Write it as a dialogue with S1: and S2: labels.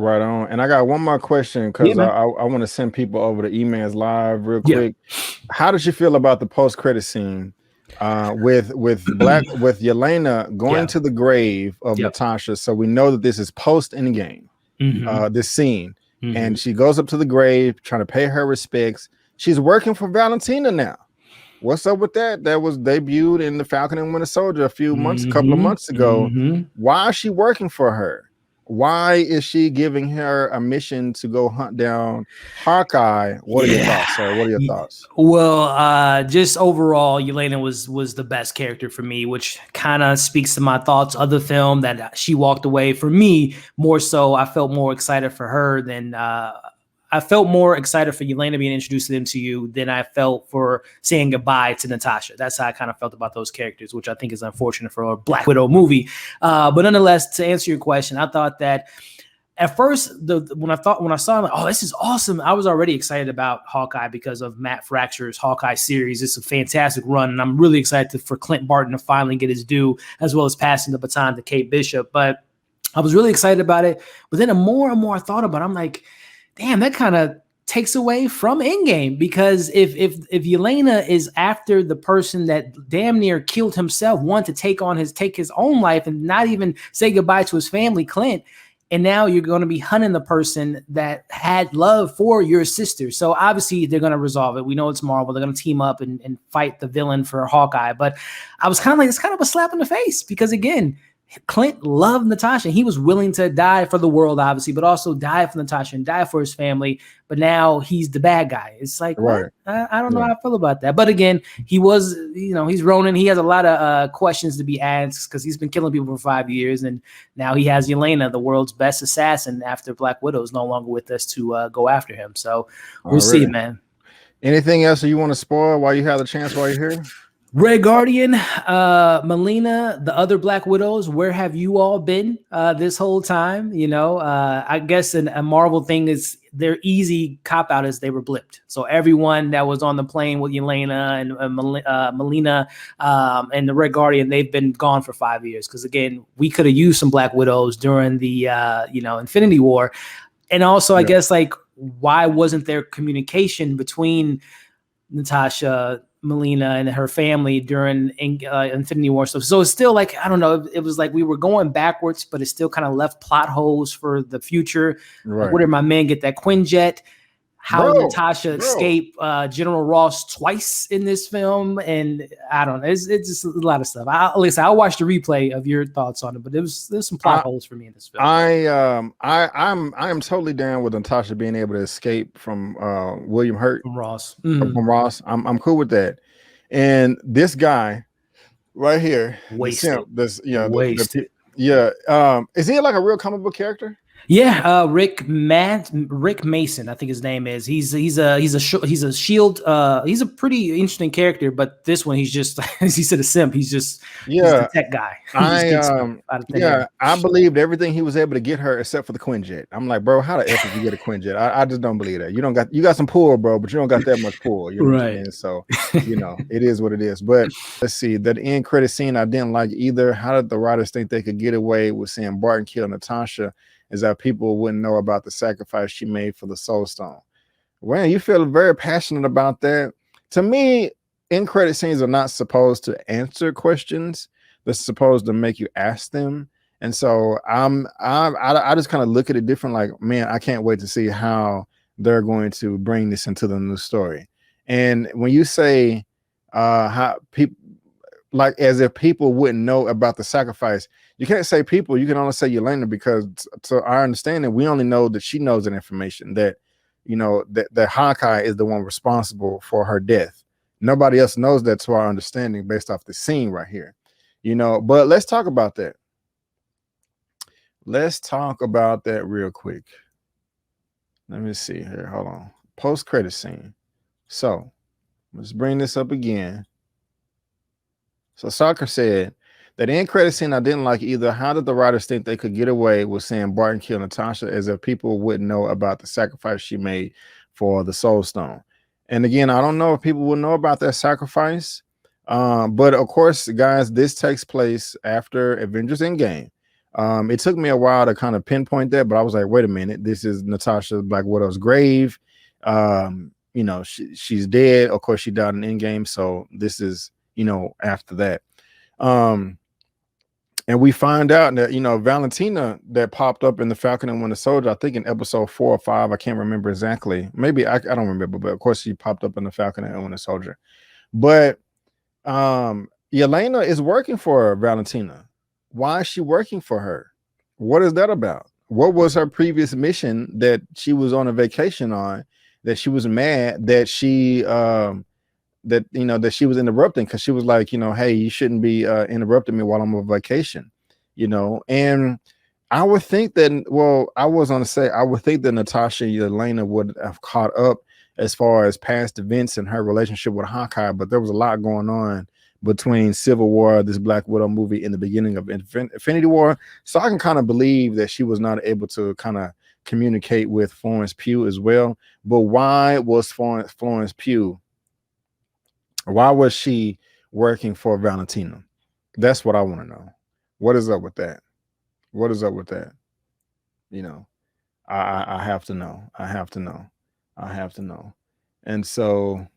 S1: Right on. And I got one more question
S2: Yeah,
S1: because
S2: man.
S1: I want to send people over to emails live real
S2: Yeah.
S1: quick. How did you feel about the post credit scene with with Yelena going
S2: Yeah.
S1: to the grave of
S2: Yep.
S1: Natasha? So we know that this is post Endgame,
S2: Mm-hmm.
S1: this scene,
S2: Mm-hmm.
S1: and she goes up to the grave trying to pay her respects. She's working for Valentina now. What's up with that? That was debuted in the Falcon and Winter Soldier a couple of
S2: Mm-hmm.
S1: months ago.
S2: Mm-hmm.
S1: Why is she working for her? Why is she giving her a mission to go hunt down Hawkeye? What are your
S2: Yeah.
S1: thoughts, sir? What are your thoughts?
S2: Well, just overall, Yelena was the best character for me, which kind of speaks to my thoughts of the film that she walked away. For me, more so, I felt more excited for her than I felt more excited for Yelena being introduced to the MCU than I felt for saying goodbye to Natasha. That's how I kind of felt about those characters, which I think is unfortunate for a Black Widow movie. But nonetheless, to answer your question, I thought that at first, when I saw like, oh, this is awesome, I was already excited about Hawkeye because of Matt Fraction Hawkeye series. It's a fantastic run, and I'm really excited for Clint Barton to finally get his due, as well as passing the baton to Kate Bishop. But I was really excited about it. But then the more and more I thought about it, I'm like, damn, that kind of takes away from Endgame, because if Yelena is after the person that damn near killed himself, want to take his own life and not even say goodbye to his family, Clint. And now you're going to be hunting the person that had love for your sister. So obviously they're going to resolve it. We know it's Marvel. They're going to team up and fight the villain for Hawkeye. But I was kind of like, it's kind of a slap in the face, because again, Clint loved Natasha. He was willing to die for the world, obviously, but also die for Natasha and die for his family. But now he's the bad guy. It's like,
S1: Right.
S2: I don't know how I feel about that. But again, he was, he's Ronin. He has a lot of questions to be asked because he's been killing people for 5 years. And now he has Yelena, the world's best assassin, after Black Widow is no longer with us to go after him. So we'll see, man.
S1: Anything else that you want to spoil while you have the chance while you're here?
S2: Red Guardian, Melina, the other Black Widows, where have you all been this whole time? I guess a Marvel thing is their easy cop out is they were blipped. So everyone that was on the plane with Yelena and Melina and the Red Guardian, they've been gone for 5 years. Because again, we could have used some Black Widows during the Infinity War, and also I guess like why wasn't there communication between Natasha, Melina, and her family during Infinity War stuff? So it's still like, I don't know, it was like we were going backwards, but it still kind of left plot holes for the future.
S1: Right.
S2: Like, where did my man get that Quinjet? How Natasha escaped General Ross twice in this film, and I don't know. It's just a lot of stuff. I'll watch the replay of your thoughts on it, but there's some plot holes for me in this film.
S1: I am totally down with Natasha being able to escape from William Hurt
S2: from Ross.
S1: From Ross. I'm cool with that. And this guy right here,
S2: wasted.
S1: Is he like a real comic book character?
S2: Yeah, Rick Mason, I think his name is. He's a Shield. He's a pretty interesting character, but this one he's just, as he said, a simp. He's just a tech guy.
S1: I believed everything he was able to get her except for the Quinjet. I'm like, bro, how the F did you get a Quinjet? I just don't believe that. You got some pull, bro, but you don't got that much pull. You know what I mean? So it is what it is. But let's see, that end credit scene I didn't like either. How did the writers think they could get away with seeing Barton kill Natasha? Is that people wouldn't know about the sacrifice she made for the Soul Stone. Well, you feel very passionate about that. To me, end credit scenes are not supposed to answer questions. They're supposed to make you ask them. And so I just kind of look at it different. Like, man, I can't wait to see how they're going to bring this into the new story. And when you say how people, like as if people wouldn't know about the sacrifice, you can't say people, you can only say Yelena, because to our understanding, we only know that she knows that information, that that Hawkeye is the one responsible for her death. Nobody else knows that, to our understanding, based off the scene right here. But let's talk about that. Let's talk about that real quick. Let me see here. Hold on. Post-credit scene. So let's bring this up again. So Soccer said that end credit scene I didn't like either. How did the writers think they could get away with saying Barton killed Natasha, as if people wouldn't know about the sacrifice she made for the Soul Stone? And again, I don't know if people will know about that sacrifice. But of course, guys, this takes place after Avengers Endgame. It took me a while to kind of pinpoint that, but I was like, wait a minute, this is Natasha Black Widow's grave. You know, she's dead. Of course, she died in Endgame, so this is, you know, after that. And we find out that, you know, Valentina that popped up in the Falcon and Winter Soldier, I think in episode 4 or 5, I can't remember exactly. Maybe I don't remember, but of course she popped up in the Falcon and Winter Soldier. But Yelena is working for Valentina. Why is she working for her? What is that about? What was her previous mission that she was on a vacation on, that she was mad that she that, you know, that she was interrupting, because she was like, you know, hey, you shouldn't be interrupting me while I'm on vacation, you know. And I would think that, well, I was going to say, I would think that Natasha and Yelena would have caught up as far as past events and her relationship with Hawkeye, but there was a lot going on between Civil War, this Black Widow movie, in the beginning of Infinity War. So I can kind of believe that she was not able to kind of communicate with Florence Pugh as well. But why was Florence Pugh, why was she working for Valentina? That's what I want to know. What is up with that? What is up with that? You know, I have to know. I have to know. And so